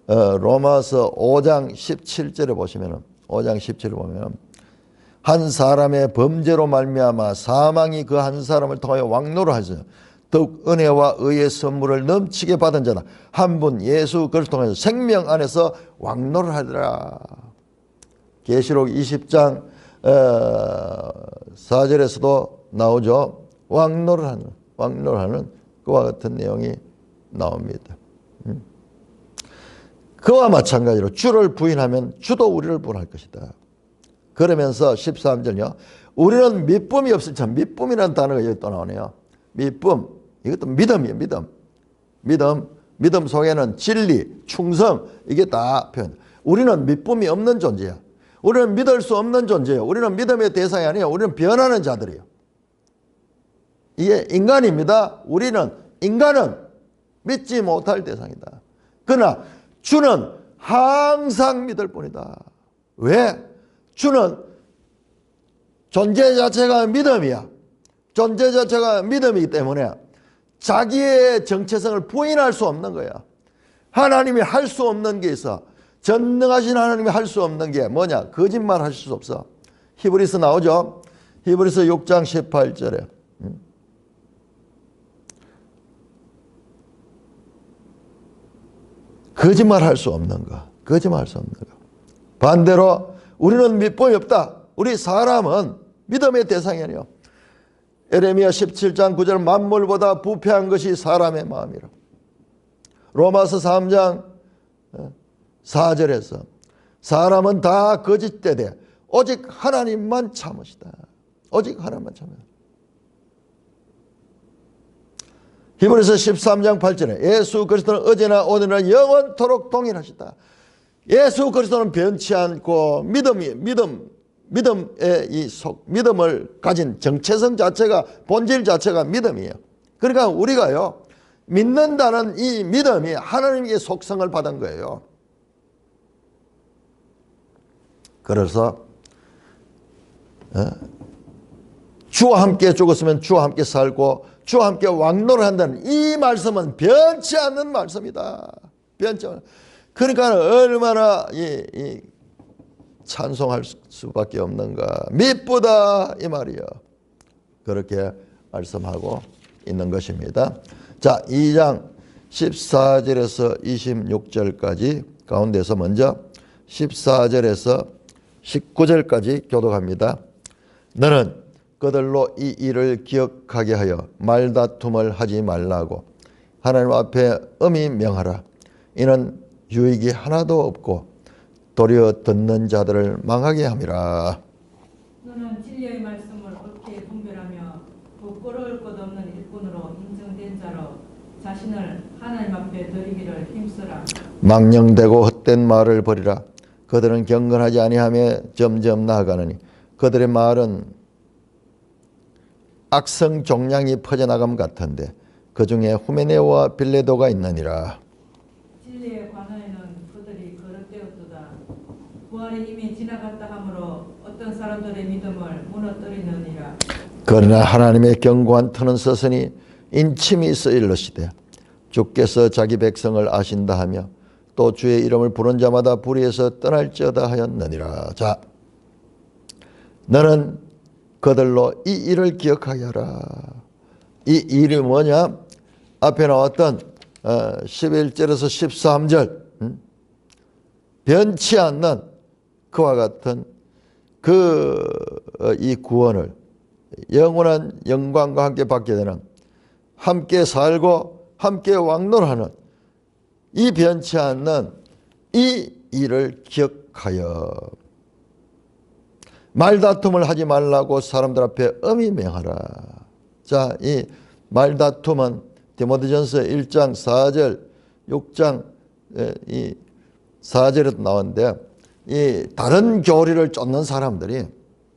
S1: 로마서 5장 17절에 보시면, 5장 17절에 보면 한 사람의 범죄로 말미암아 사망이 그 한 사람을 통하여 왕노를 하시며 더욱 은혜와 의의 선물을 넘치게 받은 자다. 한 분 예수 그리스도 통해서 생명 안에서 왕노를 하리라. 계시록 20장 4절에서도 나오죠. 왕노를 하는 그와 같은 내용이 나옵니다. 그와 마찬가지로 주를 부인하면 주도 우리를 부인할 것이다. 그러면서 13절요. 우리는 미쁨이 없을 참. 미쁨이라는 단어가 여기 또 나오네요. 미쁨. 이것도 믿음이에요. 믿음 속에는 진리, 충성, 이게 다 표현. 우리는 미쁨이 없는 존재야. 우리는 믿을 수 없는 존재예요. 우리는 믿음의 대상이 아니에요. 우리는 변하는 자들이에요. 이게 인간입니다. 인간은 믿지 못할 대상이다. 그러나 주는 항상 믿을 뿐이다. 왜? 주는 존재 자체가 믿음이야. 존재 자체가 믿음이기 때문에 자기의 정체성을 부인할 수 없는 거야. 하나님이 할 수 없는 게 있어. 전능하신 하나님이 할 수 없는 게 뭐냐? 거짓말 하실 수 없어. 히브리서 나오죠? 히브리서 6장 18절에 거짓말 할 수 없는 거. 반대로 우리는 미쁨이 없다. 우리 사람은 믿음의 대상이 아니에요. 에레미야 17장 9절 만물보다 부패한 것이 사람의 마음이라. 로마서 3장 4절에서 사람은 다 거짓되되 오직 하나님만 참으시다. 오직 하나님만 참으시다. 히브리서 13장 8절에 예수 그리스도는 어제나 오늘은 영원토록 동일하시다. 예수 그리스도는 변치 않고 믿음을 가진 정체성 자체가, 본질 자체가 믿음이에요. 그러니까 우리가요, 믿는다는 이 믿음이 하나님께 속성을 받은 거예요. 주와 함께 죽었으면 주와 함께 살고 주와 함께 왕노를 한다는 이 말씀은 변치 않는 말씀이다. 변치 않는. 그러니까 얼마나 이 찬송할 수밖에 없는가. 미쁘다 이 말이요. 그렇게 말씀하고 있는 것입니다. 자, 2장 14절에서 26절까지 가운데서 먼저 14절에서 19절까지 교독합니다. 너는 그들로 이 일을 기억하게 하여 말다툼을 하지 말라고 하나님 앞에 엄히 명하라. 이는 유익이 하나도 없고 도리어 듣는 자들을 망하게 함이라.
S2: 너는 진리의 말씀을 옳게 분별하며 부끄러울 것 없는 일꾼으로 인정된 자로 자신을 하나님 앞에 드리기를 힘쓰라.
S1: 망령되고 헛된 말을 버리라. 그들은 경건하지 아니하며 점점 나아가느니 그들의 말은 악성 종양이 퍼져나감 같은데 그 중에 후메네오와 빌레도가 있느니라.
S2: 진리의 관원에는 그들이 거듭되었도다. 부활이 이미 지나갔다 하므로 어떤 사람들의 믿음을 무너뜨리느니라.
S1: 그러나 하나님의 견고한 터는 서서히 인침이 쓰일러시되 주께서 자기 백성을 아신다 하며 또 주의 이름을 부른 자마다 불의에서 떠날지어다 하였느니라. 자, 너는 그들로 이 일을 기억하게 하라. 이 일이 뭐냐? 앞에 나왔던 11절에서 13절 변치 않는 그와 같은 이 구원을 영원한 영광과 함께 받게 되는, 함께 살고 함께 왕노하는 이 변치 않는 이 일을 기억하여 말다툼을 하지 말라고 사람들 앞에 엄히 명하라. 자, 이 말다툼은 디모데전서 1장 4절, 6장 이 4절에도 나오는데, 이 다른 교리를 쫓는 사람들이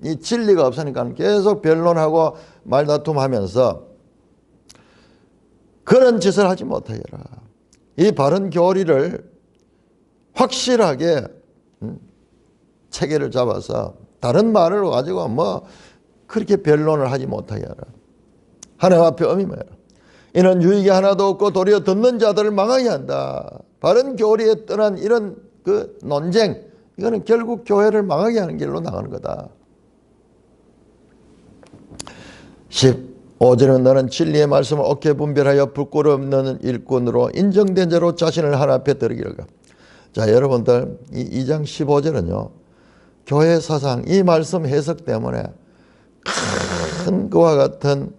S1: 이 진리가 없으니까 계속 변론하고 말다툼하면서 그런 짓을 하지 못하여라. 이 바른 교리를 확실하게 체계를 잡아서 다른 말을 가지고 뭐 그렇게 변론을 하지 못하여라. 하나님 앞에 엄히 명하라. 이는 유익이 하나도 없고 도리어 듣는 자들을 망하게 한다. 바른 교리에 떠난 이런 그 논쟁, 이거는 결국 교회를 망하게 하는 길로 나가는 거다. 15절은 너는 진리의 말씀을 옳게 분별하여 부끄러움 없는 일꾼으로 인정된 자로 자신을 하나님 앞에 드리기를. 자, 여러분들 이 2장 15절은요. 교회 사상 이 말씀 해석 때문에 큰 그와 같은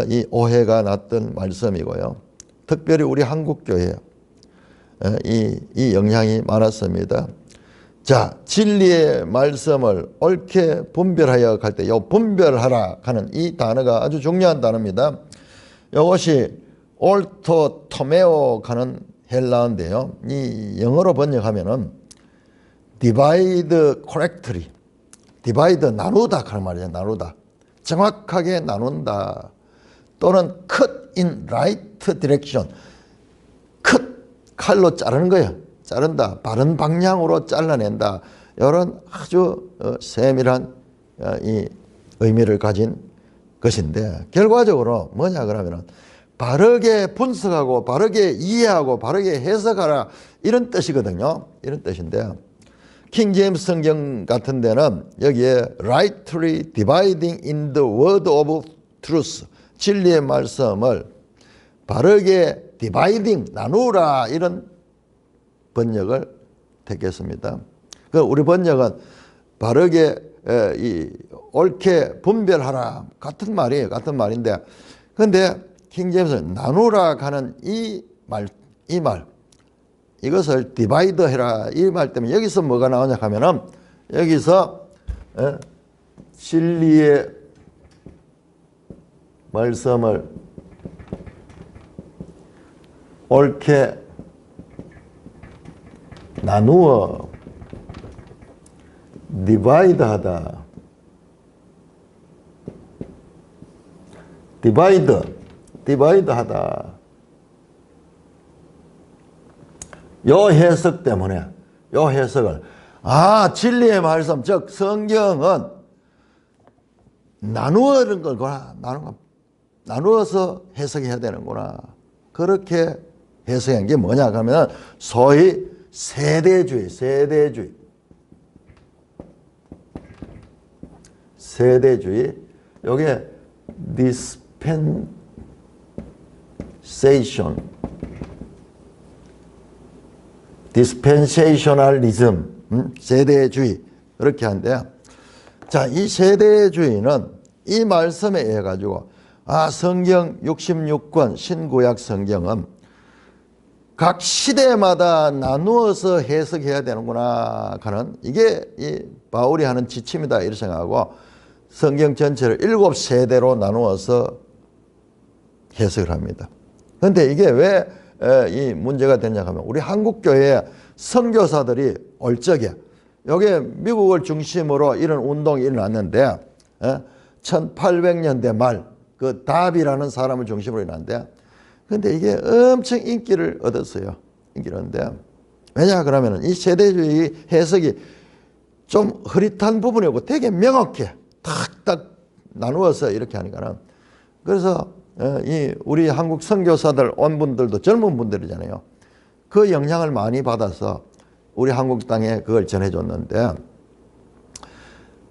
S1: 이 오해가 났던 말씀이고요. 특별히 우리 한국교회에 이 영향이 많았습니다. 자, 진리의 말씀을 옳게 분별하여 갈 때 요 분별하라 하는 이 단어가 아주 중요한 단어입니다. 이것이 올토토메오 하는 헬라어인데요. 이 영어로 번역하면은 divide correctly, divide 나누다 하는 말이에요. 나누다, 정확하게 나눈다. 또는 cut in right direction, cut 칼로 자르는 거예요. 자른다, 바른 방향으로 잘라낸다. 이런 아주 세밀한 이 의미를 가진 것인데, 결과적으로 뭐냐 그러면은 바르게 분석하고 바르게 이해하고 바르게 해석하라, 이런 뜻이거든요. 이런 뜻인데, 킹 제임스 성경 같은 데는 여기에 rightly dividing in the word of truth, 진리의 말씀을 바르게 dividing, 나누라, 이런 번역을 택했습니다. 우리 번역은 바르게 옳게 분별하라, 같은 말이에요. 같은 말인데, 그런데 킹 제임스는 나누라 하는 이 말, 이것을 디바이드 해라, 이 말 때문에 여기서 뭐가 나오냐 하면은, 여기서 진리의 말씀을 옳게 나누어 디바이드 하다. 디바이드 하다. 요 해석 때문에, 요 해석을, 진리의 말씀, 즉 성경은 나누는 거구나. 나누어서 해석해야 되는구나. 그렇게 해석한 게 뭐냐 하면 소위 세대주의. 요게 dispensationalism, 세대주의 이렇게 한대요. 자, 이 세대주의는 이 말씀에 의해 가지고 성경 66권 신구약 성경은 각 시대마다 나누어서 해석해야 되는구나 하는 이게 이 바울이 하는 지침이다 이렇게 생각하고 성경 전체를 7세대로 나누어서 해석을 합니다. 그런데 이게 왜 이 문제가 되냐 하면 우리 한국교회 선교사들이 얼적에 여기 미국을 중심으로 이런 운동이 일어났는데 1800년대 말 그 답이라는 사람을 중심으로 일어났는데 근데 이게 엄청 인기를 얻었어요. 인기를 얻는데 왜냐 그러면 이 세대주의 해석이 좀 흐릿한 부분이고 되게 명확해. 탁탁 나누어서 이렇게 하니까는 그래서 이 우리 한국 선교사들 온 분들도 젊은 분들이잖아요. 그 영향을 많이 받아서 우리 한국 땅에 그걸 전해줬는데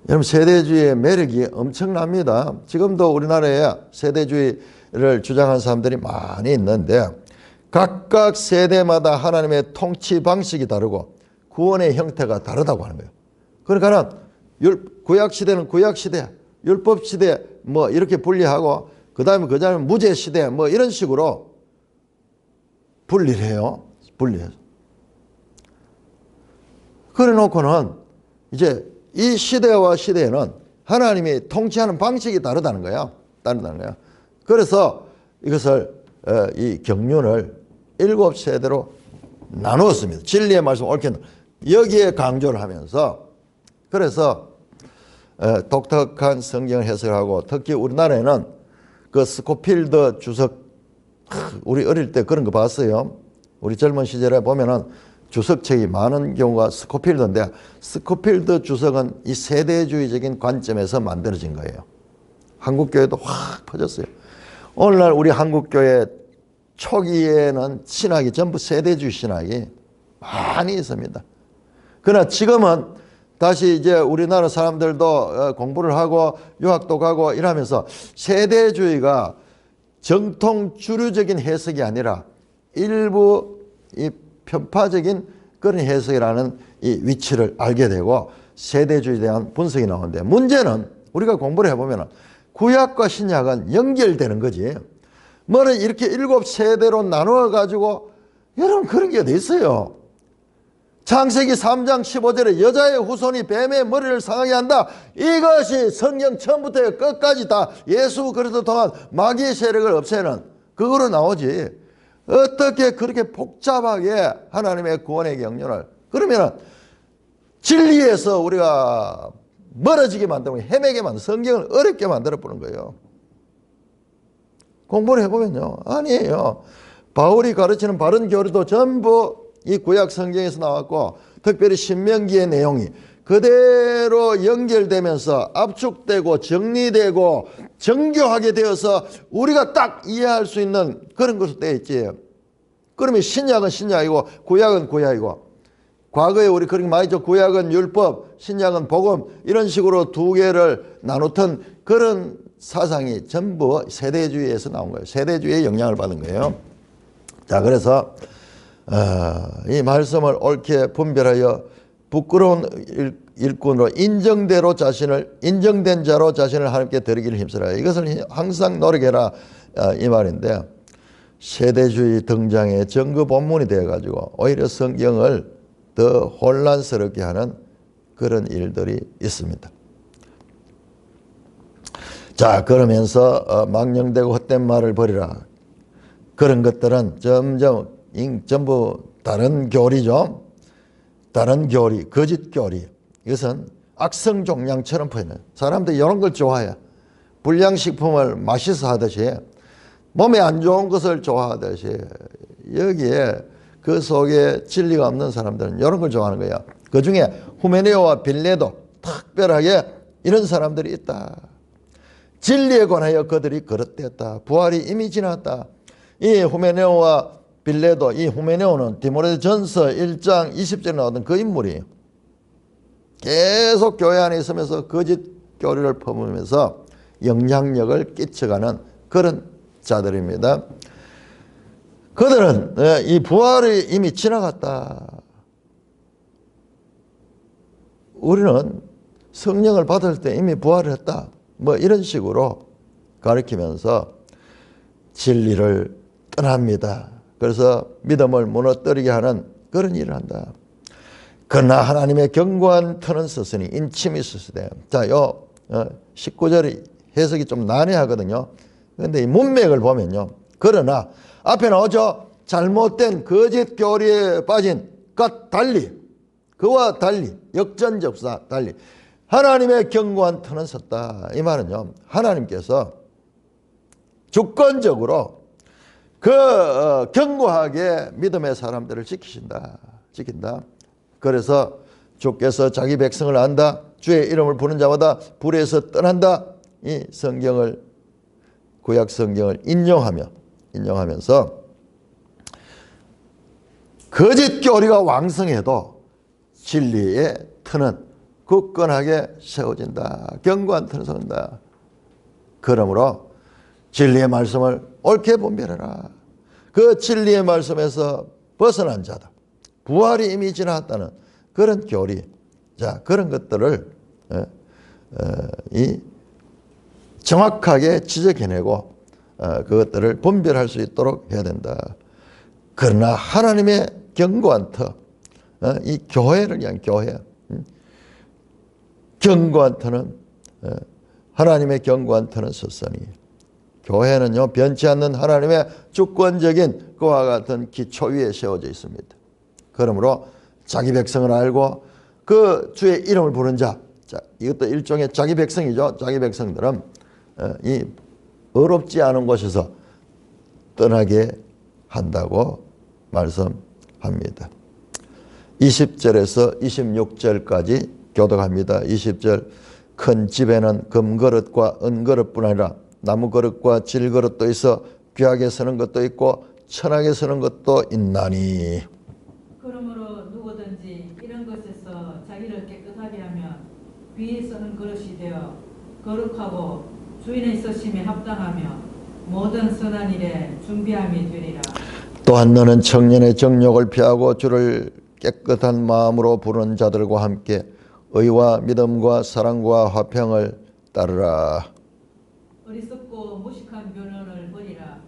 S1: 여러분 세대주의의 매력이 엄청납니다. 지금도 우리나라에 세대주의를 주장하는 사람들이 많이 있는데 각각 세대마다 하나님의 통치 방식이 다르고 구원의 형태가 다르다고 하는 거예요. 그러니까 구약시대는 구약시대, 율법시대 뭐 이렇게 분리하고 그 다음에 무제시대 뭐 이런 식으로 분리를 해요. 분리해서. 그래 놓고는 이제 이 시대와 시대에는 하나님이 통치하는 방식이 다르다는 거예요. 그래서 이것을 이 경륜을 7세대로 나누었습니다. 진리의 말씀 옳게 여기에 강조를 하면서 그래서 독특한 성경 해석을 하고 특히 우리나라에는 그 스코필드 주석 우리 어릴 때 그런 거 봤어요. 우리 젊은 시절에 보면은 주석책이 많은 경우가 스코필드인데 스코필드 주석은 이 세대주의적인 관점에서 만들어진 거예요. 한국교회도 확 퍼졌어요. 오늘날 우리 한국교회 초기에는 신학이 전부 세대주의 신학이 많이 있습니다. 그러나 지금은 다시 이제 우리나라 사람들도 공부를 하고 유학도 가고 이러면서 세대주의가 정통 주류적인 해석이 아니라 일부 이 편파적인 그런 해석이라는 이 위치를 알게 되고 세대주의에 대한 분석이 나오는데 문제는 우리가 공부를 해보면 구약과 신약은 연결되는 거지. 뭐는 이렇게 7세대로 나누어 가지고 여러분 그런 게 어디 있어요. 창세기 3장 15절에 여자의 후손이 뱀의 머리를 상하게 한다. 이것이 성경 처음부터 끝까지 다 예수 그리스도 통한 마귀의 세력을 없애는 그거로 나오지. 어떻게 그렇게 복잡하게 하나님의 구원의 경륜을 그러면 진리에서 우리가 멀어지게 만들고 헤매게 만들고 성경을 어렵게 만들어 보는 거예요. 공부를 해보면요. 아니에요. 바울이 가르치는 바른 교리도 전부 이 구약 성경에서 나왔고 특별히 신명기의 내용이 그대로 연결되면서 압축되고 정리되고 정교하게 되어서 우리가 딱 이해할 수 있는 그런 것으로 되어 있지. 그러면 신약은 신약이고 구약은 구약이고 과거에 우리 그렇게 많이 죠. 구약은 율법, 신약은 복음 이런 식으로 두 개를 나누던 그런 사상이 전부 세대주의에서 나온 거예요. 세대주의의 영향을 받은 거예요. 자, 그래서 이 말씀을 옳게 분별하여 부끄러운 일꾼으로 인정된 자로 자신을 하나님께 드리기를 힘쓰라. 이것을 항상 노력해라 이 말인데 세대주의 등장의 전거 본문이 되어가지고 오히려 성경을 더 혼란스럽게 하는 그런 일들이 있습니다. 자, 그러면서 망령되고 헛된 말을 버리라. 그런 것들은 점점 전부 다른 교리죠. 다른 교리, 거짓 교리. 이것은 악성종양처럼 보이는 사람들이 이런 걸 좋아해요. 불량식품을 맛있어 하듯이 몸에 안 좋은 것을 좋아하듯이 여기에 그 속에 진리가 없는 사람들은 이런 걸 좋아하는 거예요. 그중에 후메네오와 빌레도 특별하게 이런 사람들이 있다. 진리에 관하여 그들이 그릇되었다. 부활이 이미 지났다. 이 후메네오와 빌레도, 이 후메네오는 디모데전서 1장 20절에 나오던 그 인물이에요. 계속 교회 안에 있으면서 거짓 교리를 퍼부으면서 영향력을 끼쳐가는 그런 자들입니다. 그들은 이 부활이 이미 지나갔다. 우리는 성령을 받을 때 이미 부활을 했다. 뭐 이런 식으로 가르치면서 진리를 떠납니다. 그래서 믿음을 무너뜨리게 하는 그런 일을 한다. 그러나 하나님의 견고한 터는 섰으니 인침이 있으시되. 자, 요 19절의 해석이 좀 난해하거든요. 그런데 이 문맥을 보면요. 그러나 앞에 나오죠. 잘못된 거짓 교리에 빠진 것 달리, 그와 달리, 역전접사 달리 하나님의 견고한 터는 섰다. 이 말은요. 하나님께서 주권적으로 견고하게 믿음의 사람들을 지킨다. 그래서 주께서 자기 백성을 안다. 주의 이름을 부르는 자마다 불에서 떠난다. 이 성경을, 구약 성경을 인용하면서 거짓 교리가 왕성해도 진리의 터는 굳건하게 세워진다. 견고한 터는 서는다. 그러므로 진리의 말씀을 옳게 분별해라. 그 진리의 말씀에서 벗어난 자다. 부활이 이미 지났다는 그런 교리, 자, 그런 것들을 정확하게 지적해내고 그것들을 분별할 수 있도록 해야 된다. 그러나 하나님의 견고한 터, 이 교회를 위한 교회, 견고한 터는 하나님의 견고한 터는 섰으니. 교회는요, 변치 않는 하나님의 주권적인 그와 같은 기초 위에 세워져 있습니다. 그러므로 자기 백성을 알고 그 주의 이름을 부른 자, 이것도 일종의 자기 백성이죠. 자기 백성들은 이 어렵지 않은 곳에서 떠나게 한다고 말씀합니다. 20절에서 26절까지 교독합니다. 20절, 큰 집에는 금그릇과 은그릇뿐 아니라 나무그릇과 질그릇도 있어 귀하게 쓰는 것도 있고 천하게 쓰는 것도 있나니.
S2: 그러므로 누구든지 이런 것에서 자기를 깨끗하게 하면 귀에 쓰는 그릇이 되어 거룩하고 주인의 쓰심에 합당하며 모든 선한 일에 준비함이 되리라.
S1: 또한 너는 청년의 정욕을 피하고 주를 깨끗한 마음으로 부르는 자들과 함께 의와 믿음과 사랑과 화평을 따르라.
S2: 어리석고 무식한 변론을 버리라.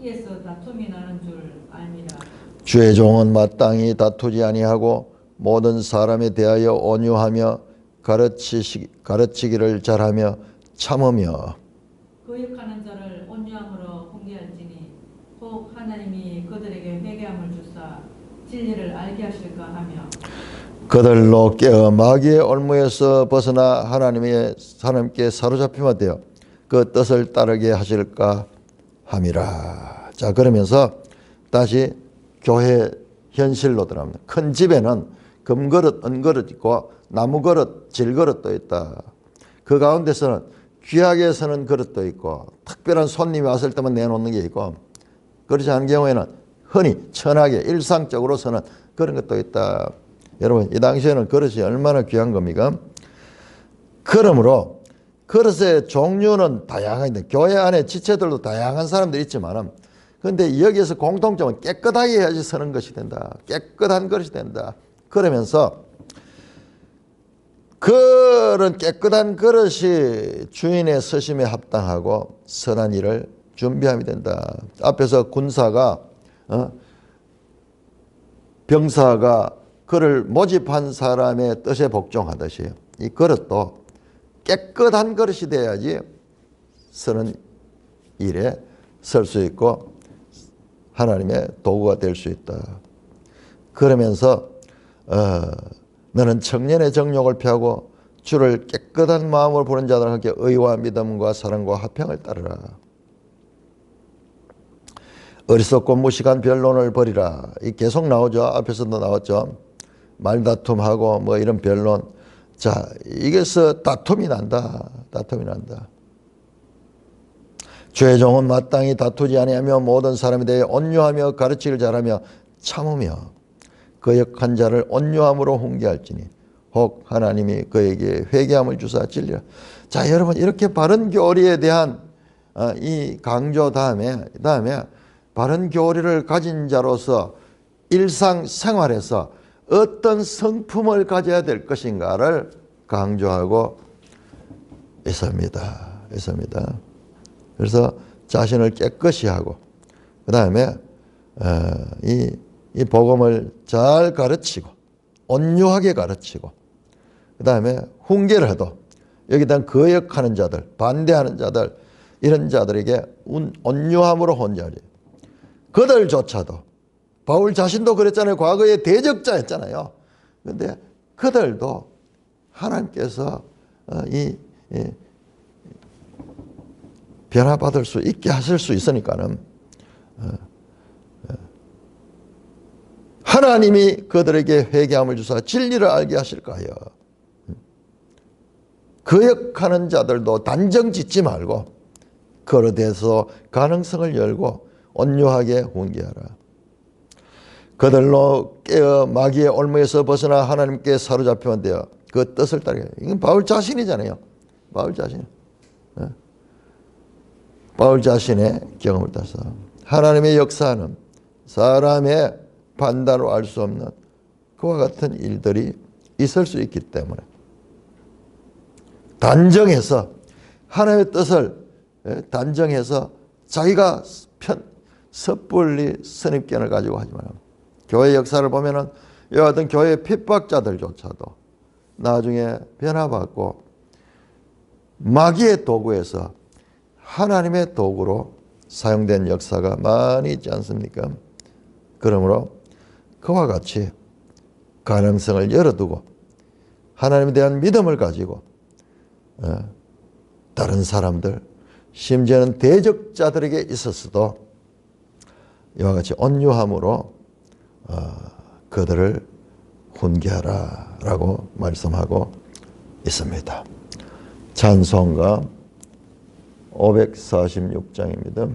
S2: 이에서 다툼이 나는 줄 알미라.
S1: 주의 종은 마땅히 다투지 아니하고 모든 사람에 대하여 온유하며 가르치기를 잘하며 참으며
S2: 거역하는 자를 온유함으로 훈계할지니 혹 하나님이 그들에게 회개함을 주사 진리를 알게 하실까 하며
S1: 그들로 깨어 마귀의 올무에서 벗어나 하나님께 사로잡히면 되어 그 뜻을 따르게 하실까 함이라. 자, 그러면서 다시 교회 현실로 들어갑니다. 큰 집에는 금그릇, 은그릇 있고 나무그릇, 질그릇도 있다. 그 가운데서는 귀하게 서는 그릇도 있고 특별한 손님이 왔을 때만 내놓는 게 있고 그렇지 않은 경우에는 흔히 천하게 일상적으로 서는 그런 것도 있다. 여러분, 이 당시에는 그릇이 얼마나 귀한 겁니까? 그러므로 그릇의 종류는 다양한데 교회 안에 지체들도 다양한 사람들이 있지만 그런데 여기에서 공통점은 깨끗하게 해야지 서는 것이 된다. 깨끗한 그릇이 된다. 그러면서 그런 깨끗한 그릇이 주인의 서심에 합당하고 선한 일을 준비함이 된다. 앞에서 군사가 병사가 그를 모집한 사람의 뜻에 복종하듯이 이 그릇도 깨끗한 그릇이 돼야지 서는 일에 설 수 있고 하나님의 도구가 될 수 있다. 그러면서 너는 청년의 정욕을 피하고 주를 깨끗한 마음으로 부르는 자들과 함께 의와 믿음과 사랑과 화평을 따르라. 어리석고 무식한 변론을 버리라. 이 계속 나오죠. 앞에서도 나왔죠. 말다툼하고 뭐 이런 변론. 자, 이게서 다툼이 난다. 다툼이 난다. 주의 종은 마땅히 다투지 아니하며 모든 사람에 대해 온유하며 가르치기를 잘하며 참으며 거역한 자를 온유함으로 훈계할지니 혹 하나님이 그에게 회개함을 주사 진리라. 자, 여러분, 이렇게 바른 교리에 대한 이 강조 다음에 바른 교리를 가진 자로서 일상생활에서 어떤 성품을 가져야 될 것인가를 강조하고 있습니다. 그래서 자신을 깨끗이 하고, 그 다음에 이 복음을 잘 가르치고 온유하게 가르치고, 그 다음에 훈계를 해도 여기에 대한 거역하는 자들, 반대하는 자들, 이런 자들에게 온유함으로 혼자하지. 그들조차도 바울 자신도 그랬잖아요. 과거에 대적자였잖아요. 그런데 그들도 하나님께서 변화받을 수 있게 하실 수 있으니까는 하나님이 그들에게 회개함을 주사 진리를 알게 하실까 하여 거역하는 자들도 단정 짓지 말고 그에 대해서 가능성을 열고 온유하게 훈계하라. 그들로 깨어 마귀의 올무에서 벗어나 하나님께 사로잡히면 되어 그 뜻을 따르게. 이건 바울 자신이잖아요. 바울 자신의 경험을 따서 하나님의 역사는 사람의 판단으로 알 수 없는 그와 같은 일들이 있을 수 있기 때문에 단정해서 하나님의 뜻을 단정해서 자기가 섣불리 선입견을 가지고 하지 말아요. 교회 역사를 보면은 이와 같은 교회 핍박자들조차도 나중에 변화받고 마귀의 도구에서 하나님의 도구로 사용된 역사가 많이 있지 않습니까? 그러므로 그와 같이 가능성을 열어두고 하나님에 대한 믿음을 가지고 다른 사람들, 심지어는 대적자들에게 있어서도 이와 같이 온유함으로 그들을 훈계하라 라고 말씀하고 있습니다. 찬송가 546장입니다.